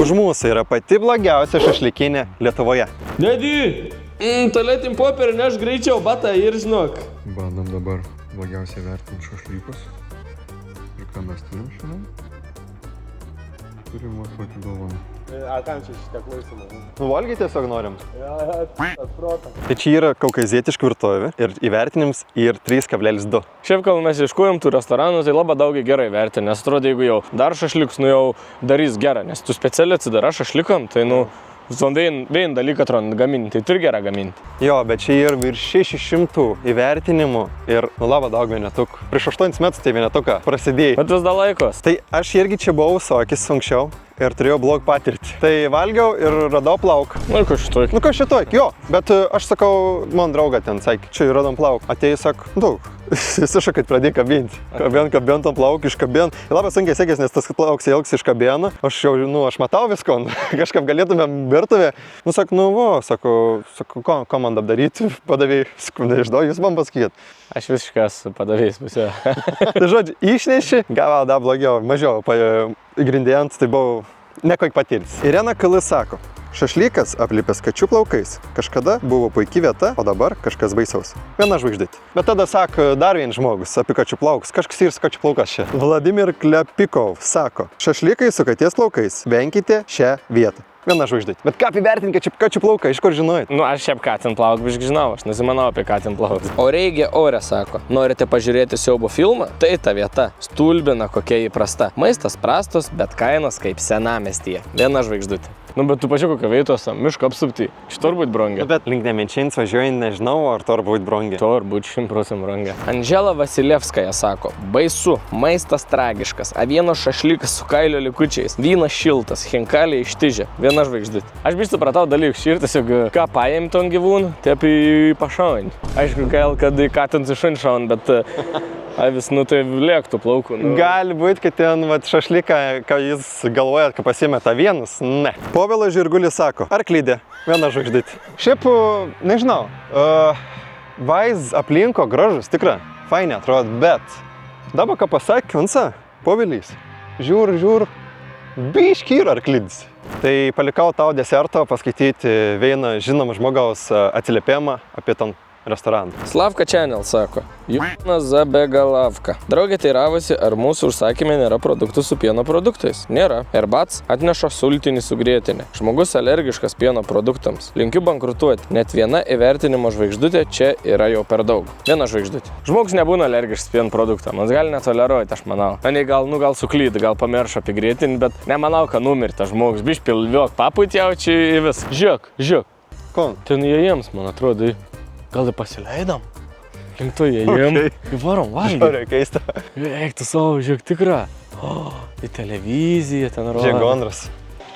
už mūsų yra pati blogiausia šašlykinė Lietuvoje. Dėdy! Tualetim popierį neš greičiau batą ir žinok. Bandom dabar blogiausiai vertinti šašlykus. Ir ką mes turim šiandien? Turim vat dovaną. A kam čia šitie klausimai? Valgyti tiesiog norim. Atprotą. Tai čia yra kaukazietiška virtuvė ir įvertinims ir 3,2. Šiaip, kol mes ieškojom tų restoranų, tai labai daugiai gerai vertini, nes atrodo, jeigu jau dar šašliks, nu jau darys gerą, nes tu specialiai atsidara šašlikam, tai nu, vien dalyką atrodo gaminti, tai turi gerą gaminti. Jo, bet čia yra virš 600 įvertinimų ir nu labai daug vienetukų. Prieš 8 metus tai vienetuką prasidėjai. Bet vis dar laikos. Tai aš irgi čia buvau su akis anksčiau ir turėjau blogą patirtį. Tai valgiau ir radau plauką. Nu, kas šitoj? Nu, kas šitoj? Jo, bet aš sakau, man draugą ten sakė, čia radom plauką. Atėjai, sak, daug. Jis kad pradėjo kabinti. Kabint ant plaukų, iškabint. Labai sunkiai sekės, nes tas plauks ilgs iškabina. Aš jau, aš matau visko, kažkaip galėtumėm virtuvę. Nu, sak, nu, ko man daryti? Padavėjai, sakau, nežinau, jūs man pasakykit. Aš visiškas padavėjais pusė. Tai žodžiu, išneši, gal dar blogiau, mažiau ingredientų, tai buvau nekoik patirtis. Irena Kali sako, šašlykas aplipęs kačių plaukais. Kažkada buvo puikia vieta, o dabar kažkas baisaus. Viena žvaigždė. Bet tada sako dar vienas žmogus apie kačių plaukus. Kažkas ir su kačių plaukas čia. Vladimir Klepikov sako, šašlykai su katės plaukais. Venkite šią vietą. Viena žvaigždė. Bet ką apivertinti kačių plauką, iš kur žinojat? Nu, aš šiaip katin plauk, biškai žinau, aš nesimanau apie katin plaukus. Oreigė Ore sako, norite pažiūrėti siaubo filmą? Tai ta vieta. Stulbina kokia įprasta. Maistas prastos, bet kainos kaip senamestyje. Viena žvaigždutė. Nu, bet tu pažiūrėk, kokia veitos, miško apsupti. Šitur būt brangė. Bet link Nemenčins važiuojant nežinau, ar tur būt brangė. Tur būt 100% brangė. Andžela Vasilevskaja sako, baisu, maistas tragiškas, avienos šašlykas su kailio likučiais, vynas šiltas, chenkaliai ištižė. Viena žvaigždė. Aš biškai supratau dalykus ir tiesiog ką paimti ant gyvūnų, taip į pašaunį. Aišku, kad į katins iš šaun, bet avis, nu tai lėktų plaukų. Nu. Gali būti, kad ten šašlyką, ką jūs galvojat, kad pasimeta vienas? Ne. Povilas Žirgulis sako, arklydė, viena žvaigždė. Šiaip, nežinau, vaiz aplinko gražus, tikra, fainė atrodo, bet dabar ką pasakė, Vansa, Povilys, žiūr, biški yra arklydis. Tai palikau tau deserto paskaityti vieną žinomą žmogaus atsiliepimą apie ten restoraną. Slavka Channel sako, Jonas Zabegalavka. Draugė teiravosi, ar mūsų užsakymė nėra produktų su pieno produktais. Nėra. Herbats atneša sultinį su grietinė. Žmogus alergiškas pieno produktams. Linkiu bankrutuoti. Net viena įvertinimo žvaigždutė čia yra jau per daug. Viena žvaigždutė. Žmogus nebūna alergiškas pieno produktams. Mums gali netoleruoti, aš manau. Ani gal suklyd, gal pamiršo apie grietinį, bet nemanau, kad numirta žmogus. Biš pilviok, paput jaučiu į vis. Žiūrėk. Ko? Ten jiems, man atrodo. Gal ir pasileidom? Link to jėjom. Okay. Varom, valgyti. Žiūrėk, keista. Eik tu savo, žiūrėk, tikra. Į televiziją ten rodo. Žiegondras.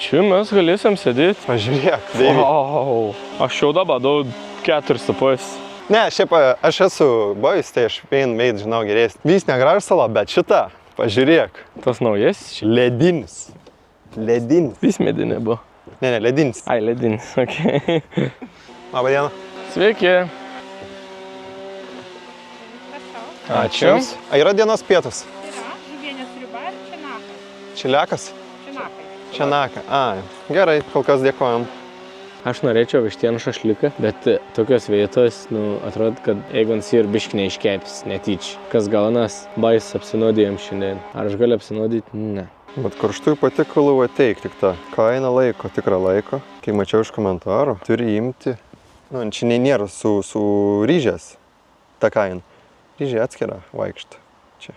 Čia mes galėsim sėdėti. Pažiūrėk, Deivi. Wow. Aš jau dabar dau 4,5. Ne, šiaip aš esu bojus, tai aš veid žinau geresnį. Vis negražus sala, bet šita, pažiūrėk. Tas naujas? Ledinis. Vis medinė buvo. Ne, ledinis. Ai, ledinis, okei. Labą dieną. Sveiki. Ačiū. A yra dienos pietus? Yra, žuvienės sriuba ir čenakas. Čiliakas? Čenakai. Čenaka. Gerai, kol kas dėkojam. Aš norėčiau vištieną šašliką, bet tokios vietos, atrodo, kad jeigu ant ir biškį neiškepis, netyčia. Kas gaunas, bais apsinuodėjom šiandien. Ar aš galiu apsinuodyti? Ne. Bet karštųjų patiekalų ateik tik tą kainą laiko, tikrą laiko. Kai mačiau iš komentarų, turi imti. Čia nėra su ryžės ta kaina. Ryžė atskira vaikšta čia.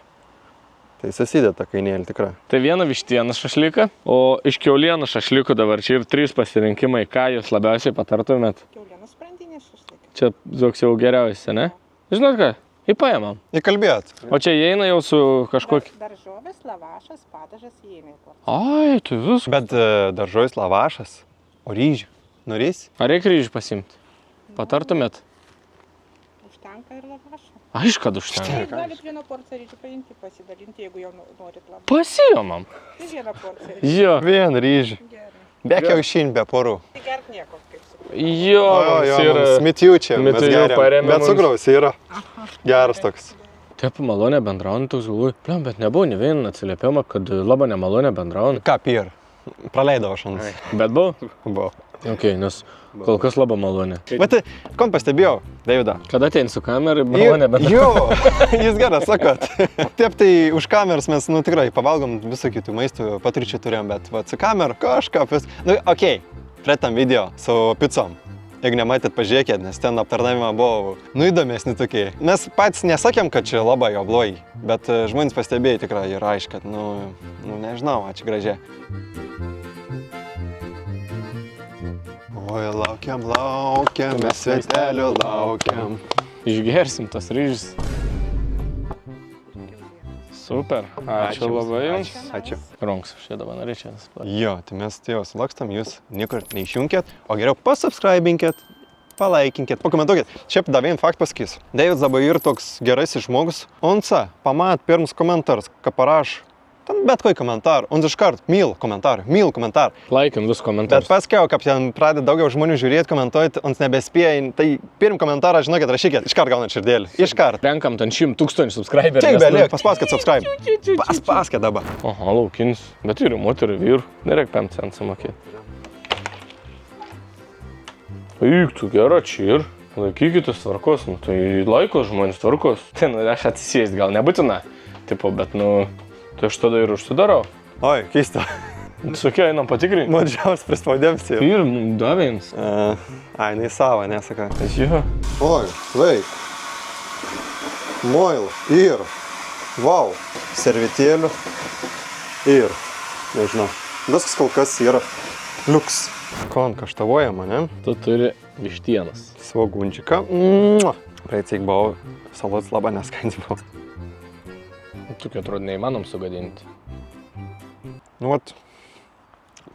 Tai susideda ta kainėlė tikra. Tai viena vištieną šašlyką, o iš kiaulienos šašlykų dabar čia ir 3 pasirinkimai. Ką jūs labiausiai patartumėt? Kiaulienos sprandinės šašlykas. Čia toks jau geriausia, ne? Žinot ką? Įpaėmam. Įkalbėt. O čia įeina jau su kažkokiu... Daržovės, lavašas, padažas įeina į porciją. Ai, tai viskas. Bet daržovės lavašas, o ryžių. Norės? Ar reikia ryžių pasimti? Patartumėt? Užtenka ir lavašą. Aišku, kad užtenka. Jūs galite vieną porciją ryžių paimti, pasidalinti, jeigu jau norit lavašą. Pasijomam. Tai vieną porciją. Jo. Vien ryžių. Gerai. Be kiaušinių, be porų. Tai gert nieko, kaip suprantu. Jo, yra... Mitijų čia, mes Mitijų geriam. paremia Bet mums. cukraus yra. Geras toks. Taip, malonė bendraujant, toks galvoju. Pliam, bet nebuvo ne vieną atsiliepimą, kad labai nemalonė bendraujant. Ką pyr? Praleidavo šansą. Bet buvo? Buvo. Ok, nes kol kas labai malonė. Bet kom pastebėjau, Davidą? Kada atein su kamera, malonė, bet... Jo, jūs geras sakot. Taip, tai už kameros mes, tikrai pavalgom visų kitų maistų, patryčių turėjom, bet su kamera kažką vis... Okei, pradėtam video su pizzom. Jeigu nematėt, pažiūrėkit, nes ten aptarnavimą buvo, įdomesni tokie. Mes patys nesakėm, kad čia labai jau blogai, bet žmonės pastebėjo tikrai ir aišku, kad, nežinau, ačiū gražiai. Oi, laukiam, mes svetelių laukiam. Išgersim tas ryžis. Super, ačiū labai jums. Ačiū. Ronks, šie dabar norėčiau. Jo, tai mes lakstam, jūs niekur neišjunkėt, o geriau pasubscribinkit, palaikinkit, pakomentuokit. Šiaip davėjim fakt pasakys. Davidas dabar ir toks gerasis žmogus. Pamat pirmus komentarus, ką parašo. Ten bet kokį komentarą, iškart myl komentarą. Laikim vis komentarus. Bet paskiau, kad ten pradeda daugiau žmonių žiūrėti, komentuoti, nebespėja, tai pirm komentarą, žinokit, rašykit, iškart gaunat širdėlį. Iškart. Renkam ten 100 000 subscriberių. Tik beliek, paspaskit subscribe. Paspaskit dabar. Oho, laukinis. Bet yra moterų, vyrų. Nereik 5 centų sumokėti. Eik, tu gera čia ir laikykitės tvarkos, tai laikos žmonės tvarkos. Tai aš atsisėst gal nebūtina, tipo, bet tai aš tada ir užsidarau. Oi, keista. Sakai, einam patikrinti. Mažiausias prispaudėms jau. Ir davėjams. Ai, savo, nesaka. Jo. Oi, veik. Moil. Ir. Vau. Servitėlių. Ir. Nežinau. Viskas kol kas yra liuks. Kon kaštavojama, ne? Tu turi vištienas. Svogunčiką. Praeitsik buvau. Salots labai neskandžiai buvau. Tokia atrodo neįmanom sugadinti.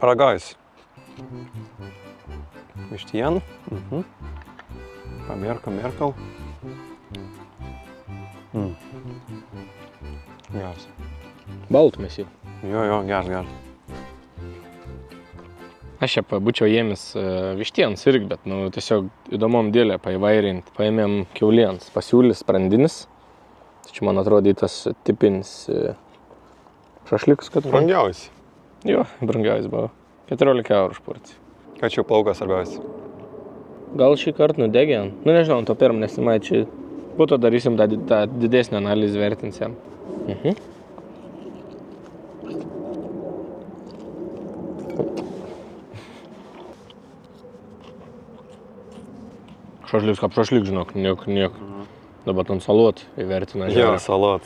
Paragais. Vištien. Pamerkal. Geras. Baltmėsi. Jo, geras. Aš čia būčiau ėmęs vištienas irgi, bet tiesiog įdomom dėlę paįvairinti. Paėmėm kiaulienas. Pasiūlis sprandinis. Čia, man atrodo, tas tipinis šašlikas, kad... Brangiausiai. Jo, brangiausias buvo. 14 eurų už porciją. Ką čia plaukas svarbiausiai? Gal šį kartą nudegė? Nežinau, to pirm nesimai, čia būtų darysim tą didesnį analizę, vertinsim. Šašlikas kaip šašlik, žinok, niek. Dabar ten salot įvertina. Jo, salot.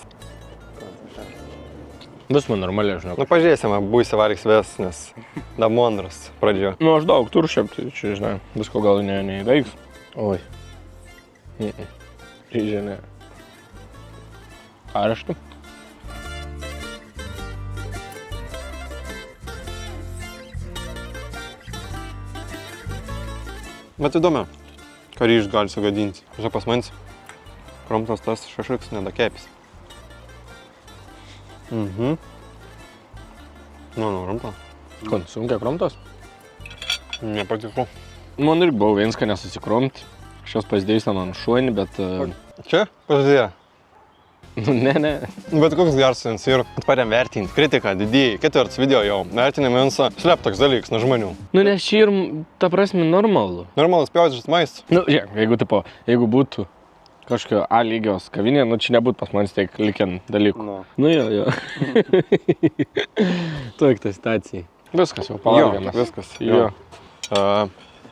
Vis man normaliai, žinok. Pažiūrėsim, būsi varyks ves, nes da mondras pradžio. Aš daug turiu šiaip, tai čia, žinai, visko gal neįveiks. Oi. Ryžė ne. Areštu. Bet įdomu, ką ryžt gali sugadinti. Žiūrėk, pas manis. Kromtas tas šašlikas nedakepis. Rimta. Kon, sunkia kromtas? Nepatiko. Man irgi buvo vienska nesusikromti. Šios pasidėjus ant šuonį, bet... Čia? Pasidėjo. Ne. Bet koks geras ir parem vertinti. Kritika, didėjai. Ketvirtas video jau. Vertinime viensa slėp toks dalykas nuo žmonių. Nes čia ir, ta prasme, normalu. Normalus pjautis maistas. Žiūrėk, jeigu būtų kažkokio A lygios kavinė, čia nebūtų pas manis tiek likiant dalykų. Jo. Tuok ta situacija. Viskas jau pavalgiamas. Viskas. Jo.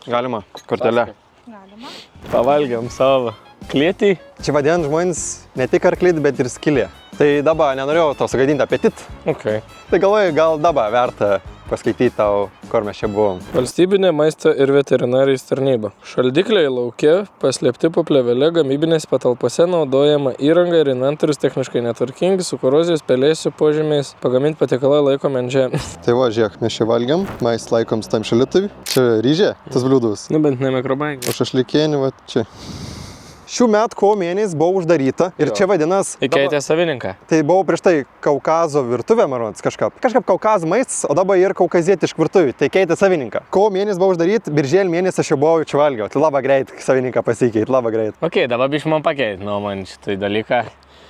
Galima kortelę. Galima. Pavalgiam savo klėtį. Čia vadinant žmonės ne tik arklidį, bet ir skilė. Tai dabar nenorėjau to sugadinti apetit. Okay. Tai galvoju, gal dabar verta paskaityti tau, kur mes čia buvom. Valstybinė maisto ir veterinarijos tarnyba. Šaldikliai lauke, paslėpti po plėvele, gamybinės patalpose naudojama įranga ir inventorius techniškai netvarkingi, su korozijos pelėsių požymiais, pagaminti patiekalai laikomi ant žemės. Tai va, žiūrėk, mes čia valgiam, maistą laikom tam šaldytuvui. Čia ryžė, tas bliūdus. Bent ne mikrobangiai. O šašlikėnį, va, čia. Šių metų kovo mėnesį buvo uždaryta ir čia vadinas... Įkeitė savininką. Tai buvo prieš tai Kaukazo virtuvė, marods, kažkaip Kaukazo maistas, o dabar ir kaukazietišk virtuvė, tai keitė savininką. Kovo mėnesį buvo uždaryta, birželio mėnesį aš jau buvau čia valgiau, tai labai greit savininką pasikeitė, labai greit. Ok, dabar biškai man pakeitė nuomonę šitai dalyką.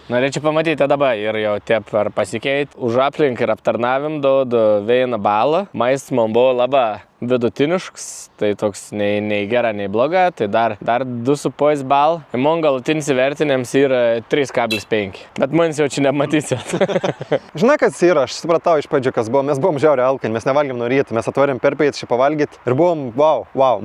Norėčiau pamatyti dabar ir jau taip ar pasikeiti. Už aplink ir aptarnavim duodu vieną balą. Maistas man buvo labai vidutiniškas, tai toks nei gera, nei bloga, tai dar 2,5 balų. Man galutinis įvertinimas yra 3,5. Bet manis jau čia nematysit. Žinai, kas yra, aš supratau iš pradžių, kas buvo. Mes buvom žiauriai alkani, mes nevalgėm nuo ryto, mes atvarėm per pietį šį pavalgyti ir buvom, wow.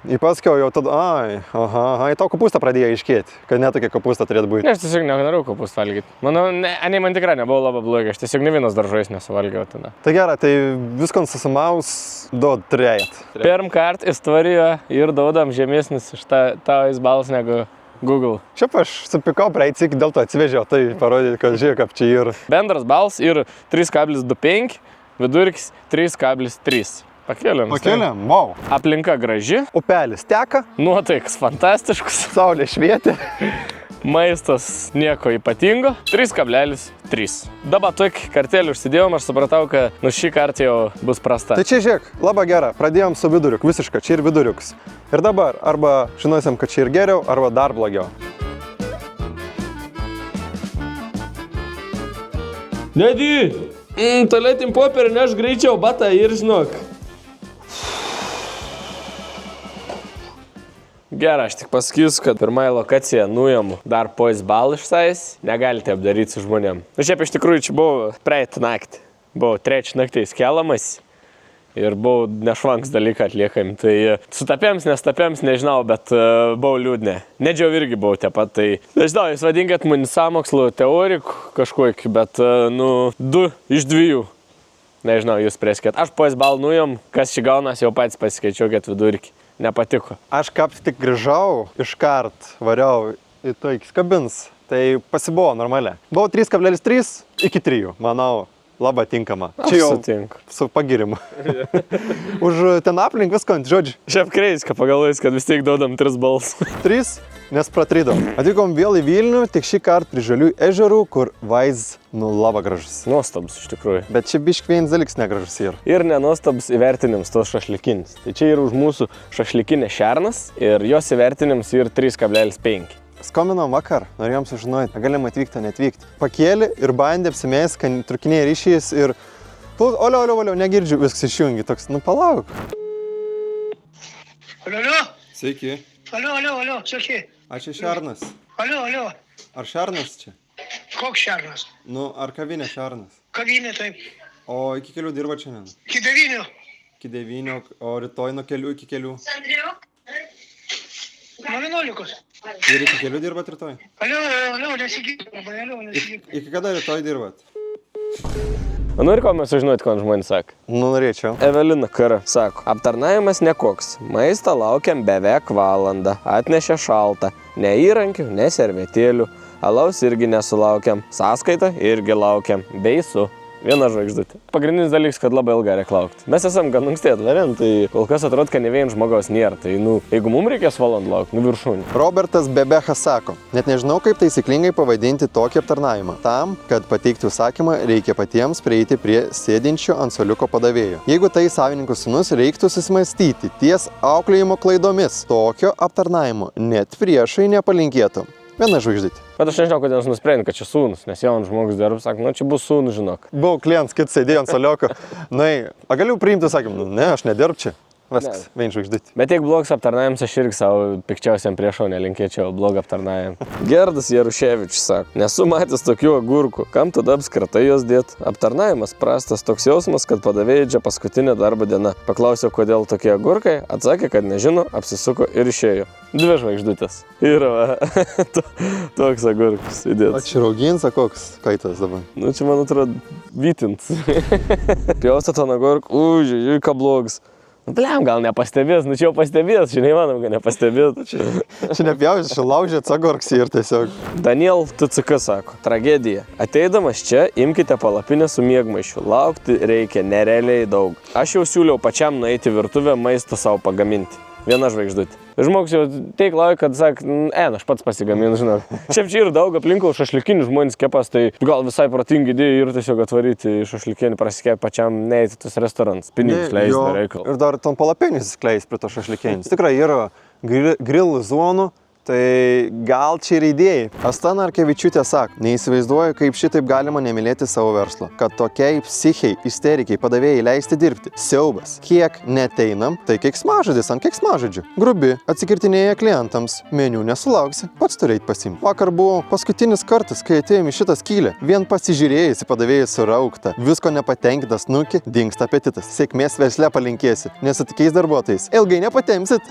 Ir paskiau jau tada, į tau kopūstą pradėjo iškėti, kad netokia kopūsta turėtų būti. Ne, aš tiesiog nenorėjau kopūstų valgyti. Manau, man tikrai nebuvo labai blogai, aš tiesiog ne vienas daržojas nesuvalgiau tada. Tai gerai, tai viskon susimaus duod 3. Pirm kart istorijoje ir duodam žemesnis iš tavo balas negu Google. Šiaip aš supikau praeitį, dėl to atsivežiau, tai parodyti, kad žiūrėk, kaip čia yra. Bendras balas yra 3,25, vidurkis 3,3. Pakėlėm. Wow. Aplinka graži. Upelis teka. Nuotaikas fantastiškus. Saulė švietė. Maistas nieko ypatingo. 3,3. Dabar tokį kartelį užsidėjom, aš supratau, kad šį kartą jau bus prasta. Tai čia žiūrėk, labai gera. Pradėjom su viduriuk, visiškai, čia ir viduriuks. Ir dabar arba žinosim, kad čia ir geriau, arba dar blogiau. Dedi! Tualetim popierį neš greičiau batą ir žinok. Gerai, aš tik pasakysiu, kad pirmąją lokaciją nuėmu dar pois balų išsais. Negalite apdaryti su žmonėm. Šiaip iš tikrųjų čia buvo praeitą naktį. Buvo 3 naktais keliamas ir buvo nešvanks dalyką atliekami. Tai sutapėms, nestapėms, nežinau, bet buvo liūdne. Nedžiau irgi buvo taip pat. Tai nežinau, jūs vadinkat mani sąmokslo teoriku kažkokį, bet 2 iš 2. Nežinau, jūs prieskėt. Aš pois balų nuėjom, kas čia gaunas, jau patys pasikeičiokėt vidurkį. Nepatiko. Aš kaip tik grįžau, iškart variau į tai kabins, tai pasibuvo normaliai. Buvo 3,3 iki 3, manau, labai tinkama. Čia jau sutinku. Su pagirimu. Už ten aplink visko ant žodžių. Šiaip kreiską pagalvojus, kad vis tiek duodam 3 balus. 3, nes pratridom. Atvykom vėl į Vilnių, tik šį kartą prie Žalių ežerų, kur vaizdas labai gražus. Nuostabus iš tikrųjų. Bet čia biškį vienas dalykas negražus yra. Ir nenuostabus įvertinimas tos šašlikinis. Tai čia yra už mūsų šašlikinė šernas ir jos įvertinimas yra 3,5. Skominom vakar, norėjom sužinoti, galim atvykti, neatvykti. Pakėlė ir bandė apsimės, kad trukinėja ryšys ir... Olio, negirdžiu, viskas išjungi, toks, palauk. Alio. Sveiki. Alio, sveiki. A čia šernas. Alio. Ar šernas čia? Koks šernas? Ar kavinė šernas? Kavinė, taip. O iki kelių dirba šiandien? Iki 9. Iki 9, o rytoj nuo kelių iki kelių? Nuo 11. Ir iki kelių dirbat rytoj? Alio, nesigyk. Iki kada rytoj dirbat? Ir ko mes sužinoti, ko žmonės sako? Norėčiau. Evelina Kara sako, aptarnavimas nekoks. Maistą laukiam beveik valandą. Atnešė šaltą. Ne įrankių, ne servetėlių. Alaus irgi nesulaukiam. Sąskaitą irgi laukiam. Bei su. 1 žvaigždutė. Pagrindinis dalykas, kad labai ilgai reikia laukti. Mes esam gan anksti atvarėm, tai kol kas atrodo, kad ne vien žmogaus nėra. Tai, jeigu mums reikės valandų laukti, viršūnį. Robertas Bebechas sako, net nežinau, kaip taisyklingai pavadinti tokį aptarnavimą. Tam, kad pateikti užsakymą, reikia patiems prieiti prie sėdinčio ant suoliuko padavėjo. Jeigu tai savininkų sūnus, reiktų susimąstyti ties auklėjimo klaidomis. Tokio aptarnavimo net priešai nepalinkėtų. 1 žvaigždutė. Bet aš nežinau, kodėl nusprendė, kad čia sūnus, nes jaunas žmogus dirba, sako, čia bus sūnus, žinok. Buvo klientas, kitas sėdėjo ant suoliuko. Galiu priimti, sakym, ne, aš nedirbu čia. Viskas, 1 žvaigždutė. Bet jeigu blogas aptarnavimas, aš irgi savo pikčiausiam priešau nelinkėčiau blogą aptarnavimą. Gerdas Jaruševičius sako, nesu matęs tokių agurkų, kam tada apskritai jos dėt? Aptarnavimas prastas, toks jausmas, kad padavėjai čia paskutinė darbo diena. Paklausiau, kodėl tokie agurkai, atsakė, kad nežino, apsisuko ir išėjo. 2 žvaigždutės. Ir toks agurkas įdėtas. O čia rauginsa koks kaitas dabar? Čia man atrodo vytins. Pjaustą tą agurką, ką blogas. Bliam, gal nepastebės, čia jau pastebės, čia neįmanom, kad nepastebės. Čia nepjausis, čia laužėt agurksį ir tiesiog. Daniel TCK sako, tragedija. Ateidamas čia, imkite palapinę su miegmaišiu. Laukti reikia nerealiai daug. Aš jau siūliau pačiam nueiti į virtuvę maistą savo pagaminti. 1 žvaigždutė. Žmogus jau teik laukia, kad sak, aš pats pasigaminu, žinok. Šiaip čia ir daug aplinkų šašlikinių žmonės kepas, tai gal visai protingi idėja ir tiesiog atvaryti šašlikinį, prasikėti pačiam, neįti tos restoranus, pinigus leisti nereikalų. Ir dar tom palapinės skleis prie to šašlikinis. Tikrai yra grill zonų, Tai gal čia ir idėjai. Asta Narkevičiūtė sako, neįsivaizduoju, kaip šitaip galima nemylėti savo verslo. Kad tokiai psichiai, isterikai padavėjai leisti dirbti. Siaubas. Kiek neteinam, tai keiksmažodis ant keiksmažodžių. Grubi, atsikirtinėja klientams, meniu nesulauksi, pats turėjai pasimti. Vakar buvo paskutinis kartas, kai atėjom į šitą skylę. Vien pasižiūrėjus į padavėjai suraukta, visko nepatenkintas nuki, dingsta apetitas. Sėkmės versle palinkėsi, nes su tokiais darbuotojais ilgai nepatemsit.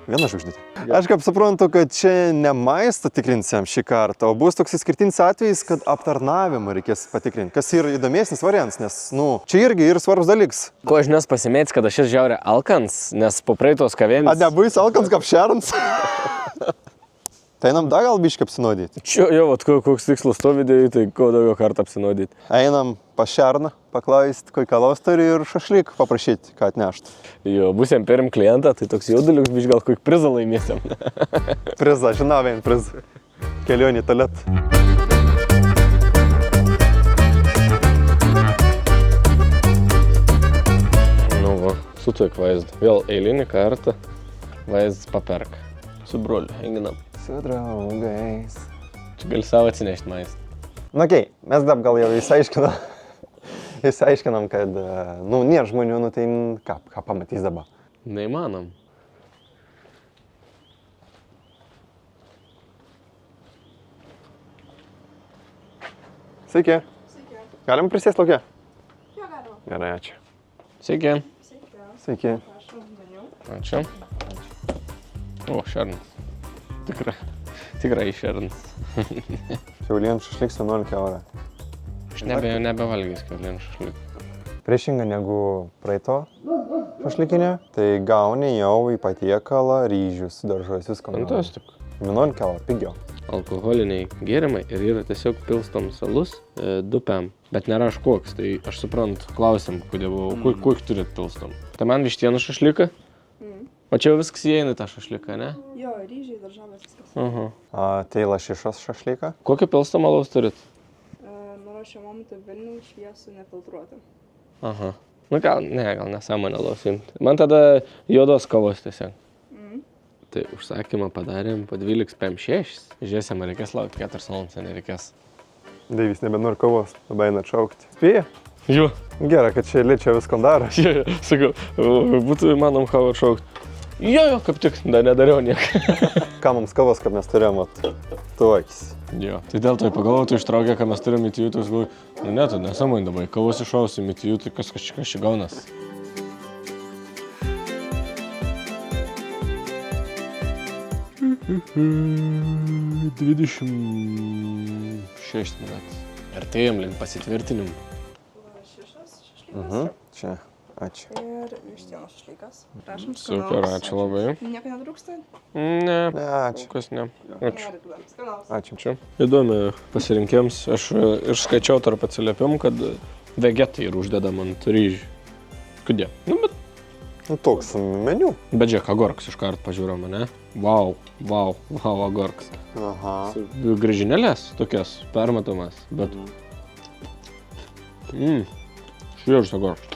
Viena žvaigždutė. Aš kaip suprantu, kad čia ne maistą tikrinsim šį kartą, o bus toks išskirtinis atvejis, kad aptarnavimą reikės patikrinti. Kas yra įdomesnis variantas, nes, čia irgi ir svarbus dalykas. Ko aš pasimėts, kad aš žiauriai alkans, nes po praeitos kavienės... A nebus alkans kaip šerns? Tai einam dar gal biškai apsinuodyti. Čia jau, koks tikslas to video, tai ko daugiau kartą apsinuodyti. Einam pas šerną, paklausti, kokį alaus turi ir šašlyk paprašyti, ką atneštų. Jo, būsim perim klientą, tai toks jauduliuks biš gal kokį prizą laimėsim. Prizą, žinau, vien prizą. Kelionį į tualetą. Nu va, sutuik vaizdą. Vėl eilinį kartą vaizdas paperka. Su broliu, einginam. Su draugais. Tu gali savo atsinešti maistą. Nu okei, mes dabar gal jau išsiaiškinam, kad, nėra žmonių, tai ką pamatys dabar. Neįmanom. Sveiki. Sveiki. Galim prisėsti laukia? Jo, galima. Gerai, ačiū. Sveiki. Sveiki. Sveiki. Prašom, meniu. Ačiū. O, šernas. Tikrai šernas. Kiaulien šašlyks 11 eurų. Aš nebevalgys kiaulien šašlykų. Priešinga negu praeito šašlykinė, tai gauni jau į patiekalą ryžius, daržus, viską. Fantastik. 11 eurų, pigiau. Alkoholiniai gėrimai ir yra tiesiog pilstoms alus dupėm. Bet nėra aš koks, tai aš suprantu, klausim, kodėl, kokį turit pilstom. Tai man vištienų šašlyką? O čia jau viskas įeina į tą šašlyką, ne? Jo, ryžiai, daržovės, viskas. Tai lašišos šašlyką? Kokį pilstom alaus turit? Nuruošiam momentą Vilnių šviesų nefiltruotą. Aha. Nu gal nesąmonę alaus imti. Man tada juodos kavos tiesiog. Tai užsakymą padarėm po 12:56. Žiūrėsim, ar reikės laukti 4 valandas, nereikės. Deivis nebenori kavos, labai eina atšaukti. Spėja? Jo. Gerai, kad čia liečia viską daro. Jo, sakau, būtų įmanom kavą atšaukti. Jo, kaip tik, dar nedariau nieko. Ką mums kavos, kad mes turėjom, tuokis. Jo, tai dėl to pagalvoju, tu ištraukė, ką mes turime įtijų, tai galvoju, ne, tu nesąmonė dabar, kavos išausim įtijų, tai kas čia gaunas. $26 minut. Artėjom link pasitvirtinimų. Lašišas, šašlykas. Čia, ačiū. Ir vištienos šašlykas. Prašom, Super, ačiū labai. Nieko netrūksta? Ne, Ačiū. kas ne. Ačiū. Norit tada. Skanaus. Ačiū. Ačiū. Įdomi pasirinkėms. Aš išskaičiau tarp atsiliepimų, kad vegetai ir uždedam ant ryžių. Kodėl? Nu, bet... Toks meniu. Bet žiūrėk, agorkas iškart pažiūrėjom, ne? Wow, agorkas. Aha. Grįžinėlės tokias, permatomas, bet... Šviežus agorkas.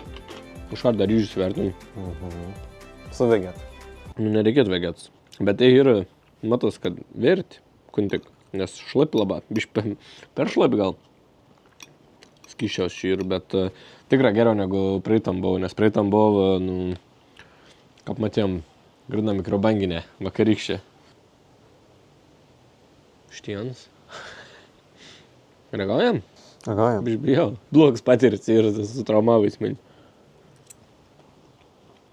Iškart dar ryžius vertinam. Su veget. Nu, nereikėtų vegetas. Bet tai yra, matos, kad verti, kuntik, nes šlapi labai, biš per šlapi gal. Skyšiaus šį ir, bet tikrai geriau negu praeitam buvo, nes praeitam buvo, kaip matėm, grina mikrobanginė, vakarykščia. Štienas. Reagaujam? Reagaujam. Biš bijau. Blogas patirtis ir su traumavais man.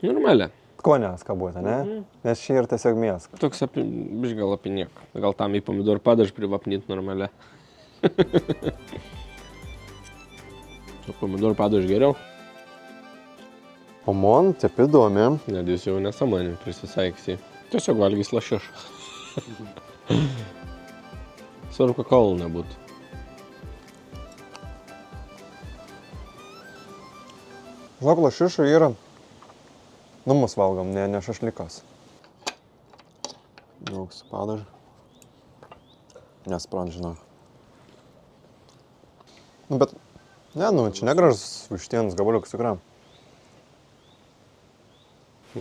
Normalia. Konės kabutė, ne? Nes šį ir tiesiog mėską. Toks biš gal apie nieką. Gal tam į pomidorų padaž privapnyt normalia. Pomidorų padaž geriau. O man taip įdomi. Net jis jau nesąmonė prisisaiksį. Tiesiog valgys lašiš. Svarbu, kad kaulų nebūtų. Žinok, lašišų yra. Mus valgom, ne šašlykas. Daug su padažu. Nesprant, žinok. Bet, čia negražus vištienos gabaliukas tikrai.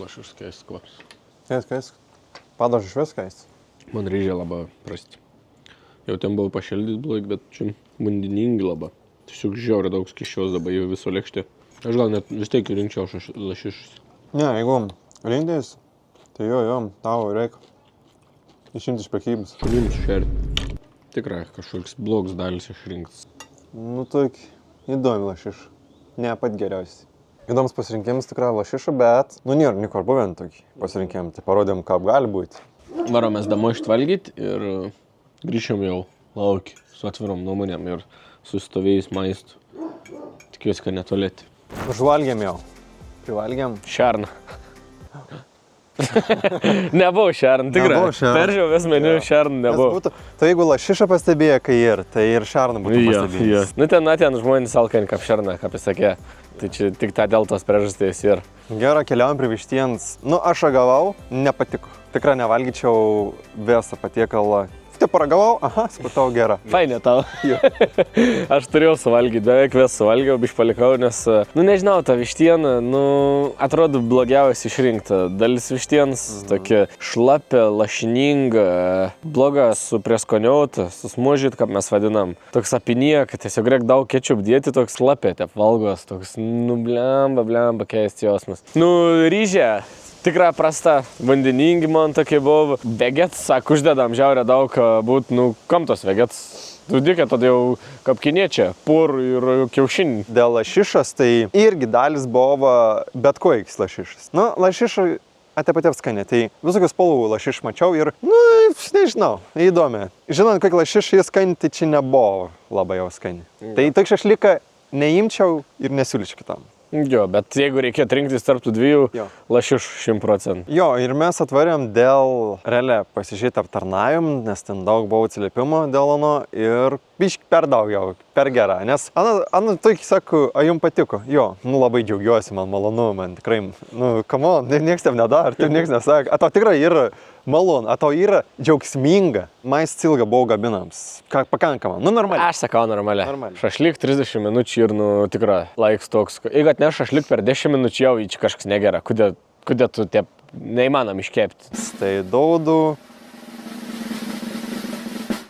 Lašiš skaisti kvaps. Skaisti. Padažu išvis skaisti. Man ryžiai labai prasti. Jau ten buvo pašildyti blogai, bet čia vandeningi labai. Tiesiog žiauriai daug skysčios dabar jau viso lėkštė. Aš gal net vis tiek rinkčiau lašišus. Ne, jeigu rinktis, tai jo, tau reikia išimti iš prekybos. Šunims šerti. Tikrai kažkoks blogas dalis išrinktas. Nu, tokia įdomi lašiša. Ne pat geriausiai. Įdomus pasirinkimas tikrai lašiša, bet, nėra nikur buvę tokį pasirinkimą. Tai parodėm, kaip gali būti. Varomės damo ištvalgyti ir grįšim jau laukį su atvirom nuomonėm ir sustovėjus maistu. Tikiuosi, kad netolėti. Užvalgėm jau. Privalgėm. Šerną. Nebuvo šerną, tikrai. Nebuvo šerno. Peržiūrėjau meniu, šerną nebuvo. Tai jeigu lašiša pastebėjo, kai tai ir šerną būtų pastebėjęs. Nu ten žmonės alkani kaip šerną, kaip jis sakė. Tai čia tik ta dėl tos priežastys ir. Gerai, keliaujam prie vištienos. Nu, aš ragavau, nepatiko. Tikrai nevalgyčiau visą patiekalą. Taip paragavau, supratau, gera. Fainė tau. Aš turėjau suvalgyti, beveik vis suvalgiau, biškį palikau, nes, nežinau, ta vištiena, atrodo blogiausiai išrinkta. Dalis vištienos tokia šlapia, lašininga, bloga, suprieskoniauta, susmužyt, kaip mes vadinam. Toks apinė, kad tiesiog reikia daug kečup dėti, toks šlapia, taip valgos, toks, blemba, keistas jausmas. Ryžė. Tikrai prasta, vandeningi man tokie buvo. Vegets, sako, uždedam žiaurę daug būt, kam tos vegets? Dukė, tada jau kaip kiniečia, pur ir kiaušinį. Dėl lašišas, tai irgi dalis buvo bet koks lašišas. Lašiša atepatėp skani, tai visokius spalvų lašiš mačiau ir, nežinau, įdomi. Žinant, kokia lašiša jis skani, tai čia nebuvo labai jau skani. Tai tik šašlyką neimčiau ir nesiūlyčiau kitam. Jo, bet jeigu reikėtų rinktis tarp tų dviejų, lašiš 100%. Jo, ir mes atvarėm dėl realiai pasižiūrėti aptarnavimą, nes ten daug buvo atsiliepimo dėl ano ir biškį per daug jau, per gerą. Nes Ana tokį sako, jums patiko. Jo, labai džiaugiuosi, man malonu, man tikrai, come on, nieks tev nedar, taip nieks nesako. A tau tikrai yra malonu, a tau yra džiaugsminga. Mais ilga buvo gabinams. Pakankama, normaliai. Aš sakau normaliai. Šašlyk 30 minučių ir, tikrai, laiks toks. Jeigu atneš šašlyk per 10 minučių, jau čia kažkas negera. Kodėl tu taip neįmanom iškepti? Tai duodu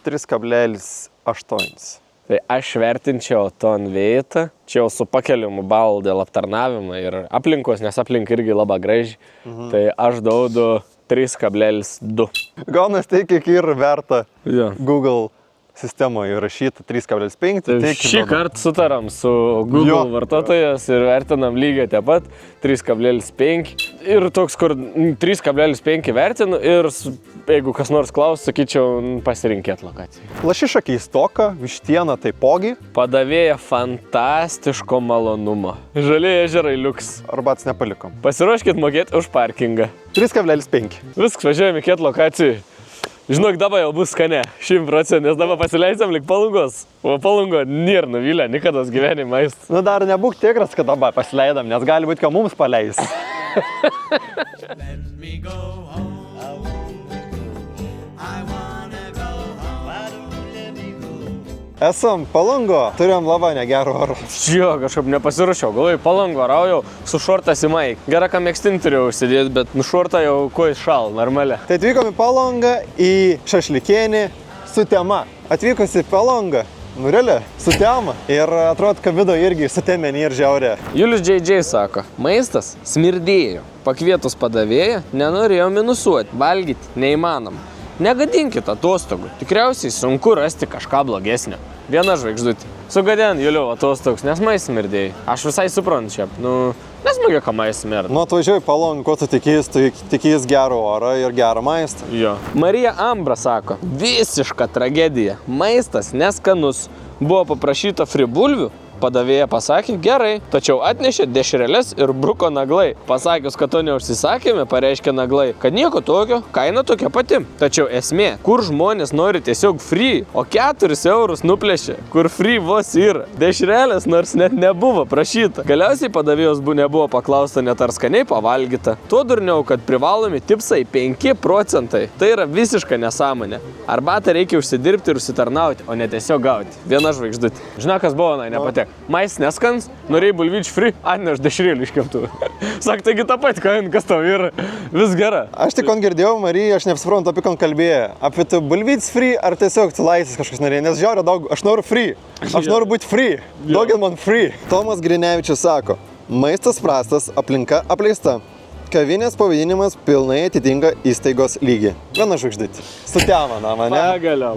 3,8. Tai aš vertinčiau ton vietą, čia jau su pakeliamu balu dėl aptarnavimo ir aplinkos, nes aplink irgi labai graži. Tai aš duodu 3,2. Gaunas tai, kiek yra verta Google sistemoje įrašyta 3,5. Šį kartą sutaram su Google vartotojas ir vertinam lygiai taip pat 3,5. Ir toks, kur 3,5 vertinu ir jeigu kas nors klaus, sakyčiau, pasirinkėt lokaciją. Lašiša keistoka, vištiena taipogi. Padavėja fantastiško malonumo. Žaliai ežerai liuks. Arbats nepalikom. Pasiruoškit mokėti už parkingą. 3,5. Viskas, važiuojame į kiet lokacijų. Žinok, dabar jau bus skane, 100%, nes dabar pasileidžiam lik Palungos. O Palungo nėra nuvylę, nikados gyvenime maistas. Dar nebūk tikras, kad dabar pasileidam, nes gali būti, kad mums paleis. Esam Palungo, turėjom labai negerų orų. Jo, kažkaip nepasiruošiau, galvoju, Palungo raujau, su šortas į maik. Gerą, ką mėgstinį turėjau užsidėti, bet šortą jau kojas šal, normaliai. Tai atvykom į Palungą, į šašlikienį su tema. Atvykus į Palungą, realiai, su tema. Ir atrodo, kad video irgi su temenį ir žiaurė. Julius JJ sako, maistas smirdėjo. Pakvietus padavėją, nenorėjo minusuoti, valgyti neįmanom. Negadinkit atostogų, tikriausiai sunku rasti kažką blogesnio. Viena žvaigždutė. Sugadien, Juliau, atostogus, nes maistas smirdėjai. Aš visai suprantu čia, nesmagiai, ką maistas smirda. Atvažiuoji Palungą, ko tu tikėjus, tu tikėjus gerą orą ir gerą maistą. Jo. Marija Ambra sako, visiška tragedija, maistas neskanus. Buvo paprašyta fri bulvių, padavėja pasakė, gerai, tačiau atnešė dešreles ir bruko naglai. Pasakius, kad to neužsisakėme, pareiškė naglai, kad nieko tokio, kaina tokia pati. Tačiau esmė, kur žmonės nori tiesiog free, o 4 eurus nuplėšė, kur free vos yra. Dešrelės nors net nebuvo prašyta. Galiausiai padavėjos nebuvo paklausta net ar skaniai pavalgyta. Tuo durniau, kad privalomi tipsai 5%. Tai yra visiška nesąmonė. Arbatą reikia užsidirbti ir užsitarnauti, o ne tiesiog gauti. Viena žvaigždutė. Žinau, kas buvo, nepatiek. mais neskans, norėjai bulvyčių free, atneš dešrėlį iškeptų. Sak, taigi tą patį kain, kas tau yra, vis gera. Aš tik girdėjau, Marija, aš nesuprantu, apie ką kalbėjai. Apie tu bulvytis free ar tiesiog tu laisvės kažkas norėjai, nes žiauriai daug, aš noriu free. Aš noriu būti free. Daugel man free. Tomas Grinevičius sako, maistas prastas, aplinka apleista. Kavinės pavadinimas pilnai atitinka įstaigos lygį. Viena žvaigždutė. Sutema, na, mane.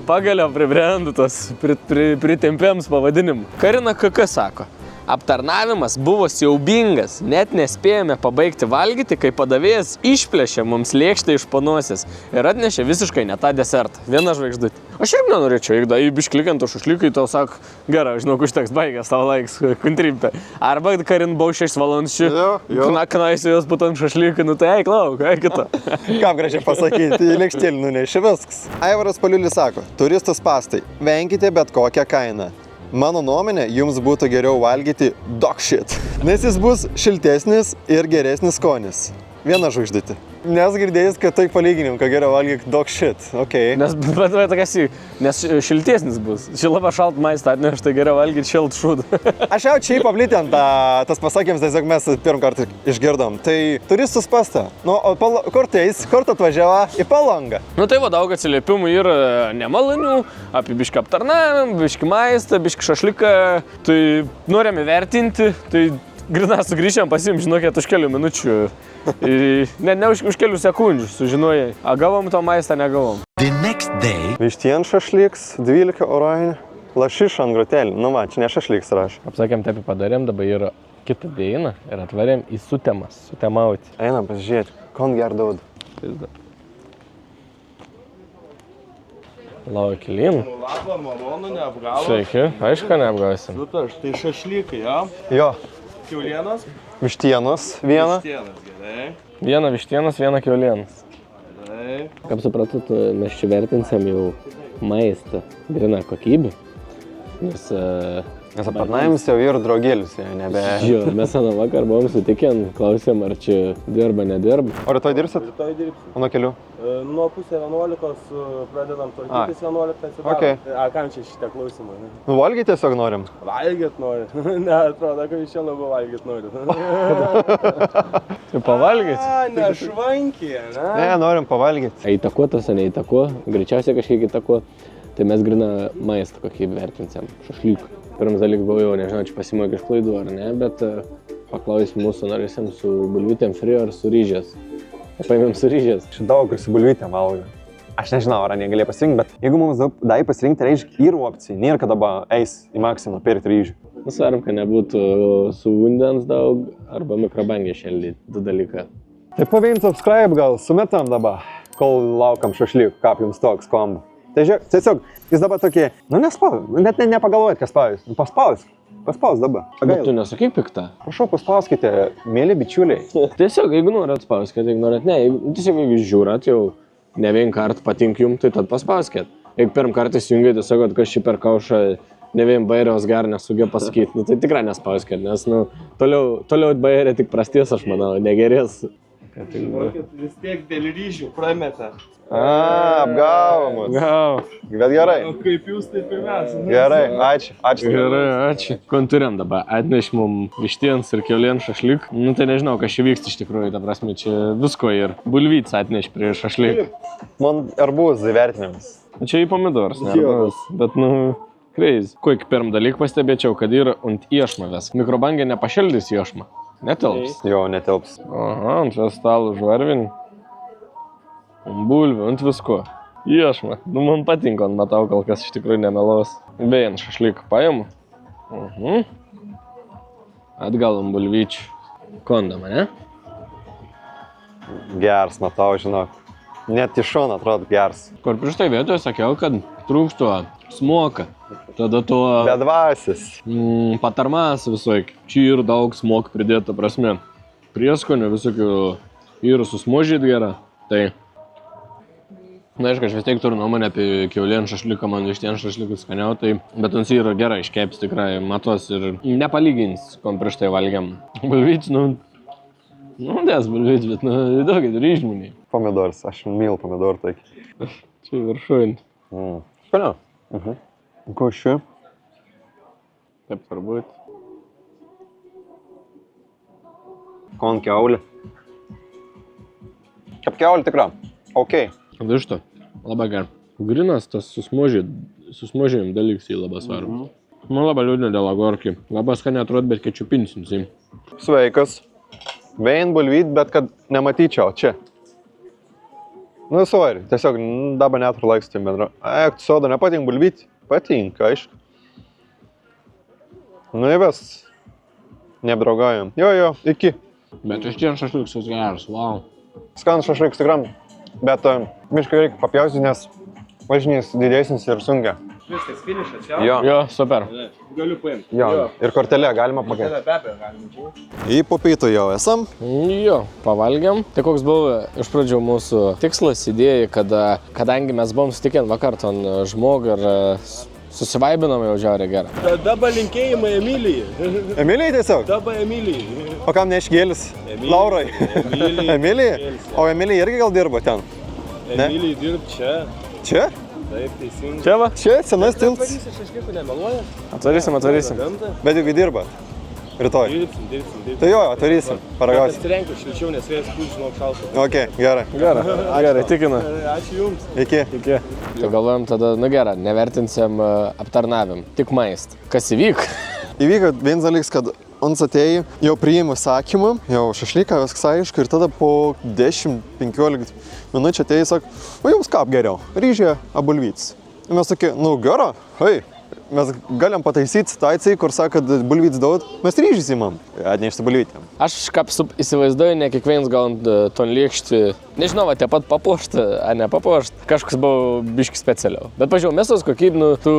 Pagaliau pribrendų tos pritempėms pavadinimų. Karina KK sako, aptarnavimas buvo siaubingas, net nespėjome pabaigti valgyti, kai padavėjas išplėšė mums lėkštę iš panosės ir atnešė visiškai ne tą desertą. Viena žvaigždutė. Aš šiaip nenorėčiau, jeigu įbišklikantų šušlikai, tau sako, gerai, žinau, užteks baigęs tavo laiks, kontrimpė. Arba Karin bau 6 valandžių, knaisiu jos būtent šašlikai, nu tai eik lauk, eik kita. Kam gražiai pasakyti, lėkštėlį nunešė viskas. Aivaras Paliulis sako, turistų spastai, venkite bet kokią kainą. Mano nuomonė, jums būtų geriau valgyti dog shit, nes jis bus šiltesnis ir geresnis skonis. Viena žvaigždutė. Nes girdėjęs, kad taip palyginim, kad geriau valgyti dog shit, okei. Nes šiltesnis bus. Šilapa šalt maistą atneš, tai geriau valgyti šilt šūdą. Aš jau čia paplitėm tas pasakymas, tiesiog mes pirmą kartą išgirdom. Tai turistų spasta. Nu, o kur teis, kur atvažiavo į Palangą? Nu tai va, daug atsiliepimų yra nemalonių, apie biškį aptarnavimą, biškį maistą, biškį šašliką. Tai norime vertinti, tai grinai sugrįžėm pasim, žinokėt, už kelių minučių. Ne už kelių sekundžių sužinojai, a gavom to maistą, negavom. Vištien šašliks, 12 orainį, lašiš ant grotelį. Nu va, čia ne šašliks rašė. Apsakėm, taip padarėm, dabar yra kitą dainą ir atvarėm į sutemas, sutemauti. Einam pasižiūrėti, kon gerdaud. Laukilin. Labą, malonu, neapgavo. Sveiki, aišku, neapgausim. Super, tai šašlykai, jo? Jo, Kiaulienos? vištienos viena. Vištienos, gerai. Viena vištienas, viena kiaulienas. Gerai. Kaip supratot, mes čia vertinsim jau maistą, gryną kokybę. Nes Aptarnavimas jau yra draugelis, nebe... jo, mes aną vakar buvom sutikę, klausėm, ar čia dirba, nedirba. O rytoj dirbsit? Rytoj dirbsim. O nuo kelių? Nuo pusę 11 pradedam tvarkytis, 11 atsidarom. Okay. A, kam čia šitie klausimai? Nu, valgyti tiesiog norim. Valgyt nori. Ne, atrodo, kad iš čia labiau valgyt nori. Tai pavalgyt? A, nešvankį, ne? Ne, norim pavalgyti. Įtakuotas, o neįtakuo, greičiausiai kažkiek įtakuo. Tai mes gryną maistą kokį vertinsim, šašlykų. Pirmas dalykas buvo jau, nežinau, čia pasimokė iš klaidų ar ne, bet paklausim mūsų norėsim su bulvytėm frio ar su ryžės. Paėmėm su ryžės. Čia daug su bulvytėm valgo. Aš nežinau, ar negalėjo pasirinkti, bet jeigu mums dai pasirinkti, reiškia yra opcijų. Nėra, kad dabar eis į maksimą pirkti ryžių. Svarbu, kad nebūtų su vandens daug arba mikrobangė šeldyti, du dalykai. Tai paveim subscribe gal, sumetam dabar, kol laukam šašlykų, kaip jums toks kombo. Tai žiūrėk, tiesiog, jis dabar tokie, nu nespaus, net nepagalvojat, kas spaus. Nu paspaus dabar. Bet tu nesakyk piktą. Prašau, paspauskite, mėly bičiuliai. Tiesiog, jeigu norit spauskit, jeigu norit, ne, tiesiog jeigu žiūrat jau ne vien kartą patink jums, tai tad paspauskit. Jeigu pirm kartą įsijungiate, tiesiog, kad kas šį per kaušą ne vien bairijos gar nesugė pasakyti, nu tai tikrai nespauskit, nes, nu, toliau bairė tik prasties, aš manau, negerės. Vis tiek dėl ryžių prametė. Apgavo mus. Bet gerai. O kaip jūs, tai pirmiausia. Gerai, ačiū. Gerai, ačiū. Konturėm dabar, atneš mum vištienos ir kiaulien šašlyk. Nu tai nežinau, kas čia vyksta iš tikrųjų, ta prasme, čia visko ir bulvyts atneš prie šašlyk. Man arbūzai vertinimas. Čia į pomidors, ne arbūz, bet nu, crazy. Kokį pirmą dalyką pastebėčiau, kad yra ant iešmavės. Mikrobangė nepašildys iešmą. Netilps. Jo, netilps. Aha, ant čia stalų žvarvin. Ant bulvių, ant visko. Iešma. Nu, man patinka, matau, kol kas iš tikrųjų nemelos. Beje, ant šašlyką paimu. Atgal ant bulvyčių. Kondama, ne? Gers, matau, žinok. Net iš šono atrodo gers. Kur prieš tai vietoje sakiau, kad trūksto smoka. Tada to Bedvasis. patarmas visokių. Čia ir daug smok pridėta prasme. Prieskonių visokių ir susmožyt gerą. Tai, na, aišku, aš vis tiek turiu nuomonę apie kiaulien šašliką, man vištien šašlikus skaniau, tai, bet jis yra gerai iškeps tikrai, matos ir nepalygins, kom prieš tai valgiam. Bulvyčių, des bulvyčių, bet, įdaugit ryžminiai. Pomidors, aš mylu pomidorų taigi. Čia viršuin. Skaniau. Ko šiuo? Taip turbūt. Kon kiaulė. Kaip kiaulė tikra. Ok. Višta. Labai gerai. Grinas tas susmažėjim dalyks į labai svarbu. Man labai liūdna dėl agorkių. Labai skaniai atrodo, bet kečupinsim. Sveikas. Vein bulvyt, bet kad nematyčiau čia. Nu, sorry, tiesiog dabar neturiu laiks tai bendra. Ek, soda nepatink bulvyt? Patinka, aišku. Nu, įves. Neapdraugaujam. Jo, iki. Bet iš čia šašliukas geras, wow. Skanus šašliukas tikram, bet miškai reikia papjausti, nes važinys didesnis ir sunkia. Viskas, finišas, jau? Jo, super. Galiu paimti. Jo, ir kortelę galima pakeisti. Be abejo, galima čia. Į popytų jau esam. Jo, pavalgiam. Tai koks buvo iš pradžių mūsų tikslas, idėja, kadangi mes buvom sutikę vakar ton žmogų ir susivaibinom jau žiauriai gerą. Dabar linkėjimai Emilijai. Emilijai tiesiog? Dabar Emilijai. O kam nešgėlis? Laurai. Emilijai? O Emilijai irgi gal dirba ten? Emilijai dirb čia. Čia? Taip, teisingai. Čia va? Čia senas tiltas. Šašlikų nemeluoja. Atvarysim. Bet jeigu dirbat. Rytoj. Dirbsim. Tai jo, atvarysim. Paragausim. Pasirenkiu šilčiau, nes vėjas pūs, žinok, šalta. Ok, gerai. Gerai, tikinu. Ačiū Jums. Iki. Tai galvojam tada, nu gerą, nevertinsim aptarnavim, tik maist. Kas įvyko? Įvyko vienas dalykas, kad ons atėjo, jau priėmė sakymą, jau šašlyką, viskas aišku, ir tada po 10-15 minučių atėjo, sako, o jums ką geriau, ryžė abulvytis. Ir mes tokie, nu gero, hei, mes galim pataisyti situaciją, kur sako, kad bulvytis daug, mes ryžys įmam, atnešti bulvytėm. Aš kaip įsivaizduoju, ne kiekvienas gaunant ton lėkštį, nežinau, va, tie pat papuošti, ar ne papuošti, kažkas buvo biški specialiau. Bet pažiūrėjau, mėsos kokybė, nu, tu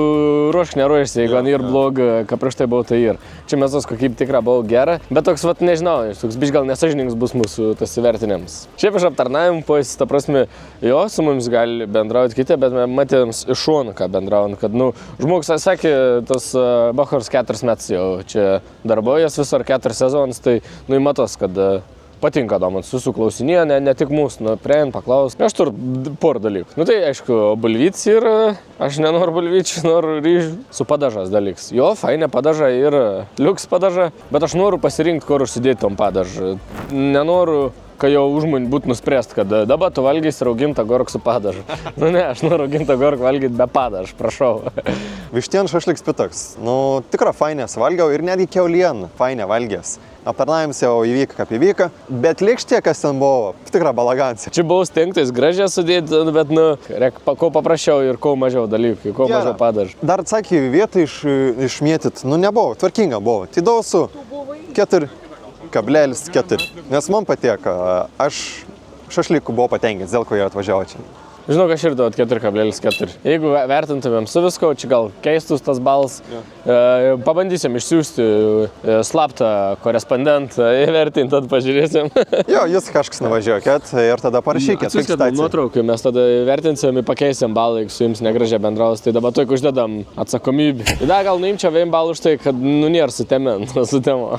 ruošk neruošsi, jeigu ir bloga, ką prieš tai buvo, tai ir. Čia mėsos kokybė tikrai buvo gera, bet toks, va, nežinau, toks biški gal nesažiningas bus mūsų tas įvertinimas. Šiaip iš aptarnavimų, pues, ta prasme, jo, su mums gali bendrauti kiti, bet matėm iš šono, ką bendraujant, kad, nu, žmogus sakė, tas Bachors 4 metus jau čia darbuojas visur 4 sezonus, tai, nu, matos, kad patinka domas, visų klausinėjo, ne tik mūsų, nu, priein, paklaus. Aš turiu porą dalykų. Nu, tai, aišku, bulvyts ir aš nenoriu bulvyčių, noriu ryžių su padažas dalyks. Jo, fainė padaža ir liuks padaža, bet aš noriu pasirinkti, kur užsidėti tom padažą. Nenoriu, kai jau užmūnį būt nuspręst, kad dabar tu valgysi raugintą gorką su padažu. Nu ne, aš noriu raugintą gorką valgyti be padažu, prašau. Vištien šašliks pitoks. Nu, tikra fainės valgiau ir netgi kiaulieną fainę valgęs. Aptarnavimas jau įvyko kaip įvyko, bet lėkštė, kas ten buvo, tikra balagansė. Čia buvau stengtis gražiai sudėti, bet, nu, kuo paprasčiau ir kuo mažiau dalykų, kuo mažiau padažų. Dar atsakė vietą išmėtyt, nu nebuvo, tvarkinga buvo. Tai daug su 4,4, nes man patieka, aš šašlikų buvau patenkinęs, dėl ko jie atvažiavo čia. Žinau, aš ir duot 4,4. Jeigu vertintumėm su visko, čia gal keistus tas balas, pabandysim išsiųsti slaptą korespondentą, įvertinti, tad pažiūrėsim. Jo, jūs kažkas nuvažiuokit ir tada parašykit. Atsiskait nuotraukai, mes tada vertinsim ir pakeisim balą, jeigu su jums negražiai bendraus, tai dabar toik uždedam atsakomybę. Ir dar gal nuimčiau vien balą už tai, kad nu nėra su temen, su temo.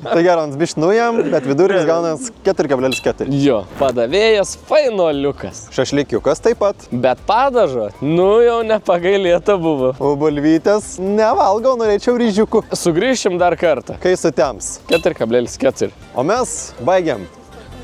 Tai gerai, bišt nujam, bet viduris gaunas 4,4. Jo, padavėjas fainoliukas. Šašlikiukas taip pat. Bet padažo, nu jau nepagailėta buvo. O bulvytės nevalgau, norėčiau ryžiukų. Sugrįšim dar kartą. Kai sutems. 4,4. O mes baigiam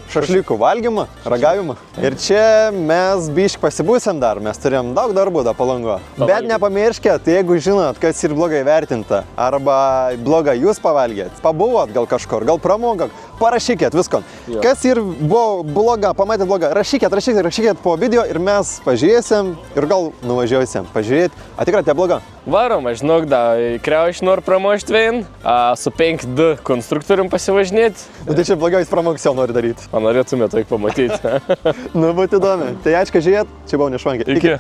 šašlikų valgymą, ragavimą. Ir čia mes bišk pasibūsim dar, mes turėjom daug darbų da Palango. Bet nepamirškit, jeigu žinot, kas ir blogai vertinta, arba blogai jūs pavalgėt, pabuvot gal kažkur, gal pramogok, parašykit visko. Jo. Kas ir buvo bloga, pamatėt blogą, rašykit po video ir mes pažiūrėsim ir gal nuvažiuosim pažiūrėti, ar tikrai tie bloga. Varom, aš žinok, da, kriauš noriu pramošti vien, su 5D konstruktorium pasivažinėti. Nu, tai čia blogai jūs pramoksėl nori daryti. O norėtume tai pamatyti. Nu, būtų įdomi. Tai ačiū, kad žiūrėt, čia buvau Nešvankė. Iki.